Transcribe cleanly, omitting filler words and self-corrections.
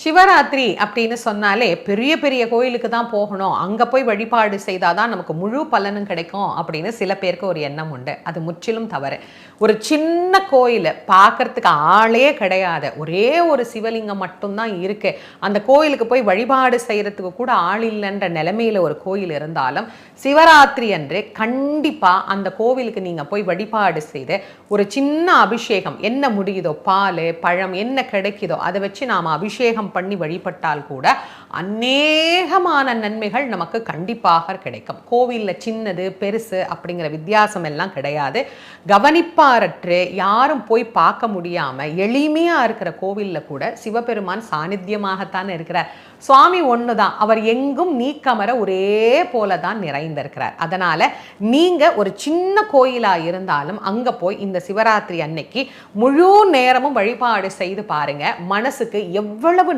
சிவராத்திரி அப்படின்னு சொன்னாலே பெரிய பெரிய கோயிலுக்கு தான் போகணும், அங்கே போய் வழிபாடு செய்தாதான் நமக்கு முழு பலனும் கிடைக்கும் அப்படின்னு சில பேருக்கு ஒரு எண்ணம் உண்டு. அது முற்றிலும் தவறு. ஒரு சின்ன கோயில் பார்க்கறதுக்கு ஆளே கிடையாது, ஒரே ஒரு சிவலிங்கம் மட்டும்தான் இருக்கு, அந்த கோயிலுக்கு போய் வழிபாடு செய்யறதுக்கு கூட ஆள் இல்லைன்ற நிலைமையில ஒரு கோயில் இருந்தாலும் சிவராத்திரி அன்று கண்டிப்பா அந்த கோவிலுக்கு நீங்க போய் வழிபாடு செய்து ஒரு சின்ன அபிஷேகம், என்ன முடியுதோ பால் பழம் என்ன கிடைக்குதோ அதை வச்சு நாம அபிஷேகம் பண்ணி வழிபட்டால் கூட அநேகமான நன்மைகள் நமக்கு கண்டிப்பாக கிடைக்கும். கோவில்ல சின்னது பெருசு அப்படிங்கிற வித்தியாசம் எல்லாம் கிடையாது. கவனிப்பாரற்று யாரும் போய் பார்க்க முடியாம எளிமையா இருக்கிற கோவில்ல கூட சிவபெருமான் சாநித்தியமாகத்தான் இருக்கிறார். சுவாமி ஒண்ணுதான், அவர் எங்கும் நீக்கமர ஒரே போலதான் நிறைந்திருக்கிறார். அதனால நீங்க ஒரு சின்ன கோயிலா இருந்தாலும் அங்க போய் இந்த சிவராத்திரி அன்னைக்கு முழு நேரமும் வழிபாடு செய்து பாருங்க. மனசுக்கு எவ்வளவு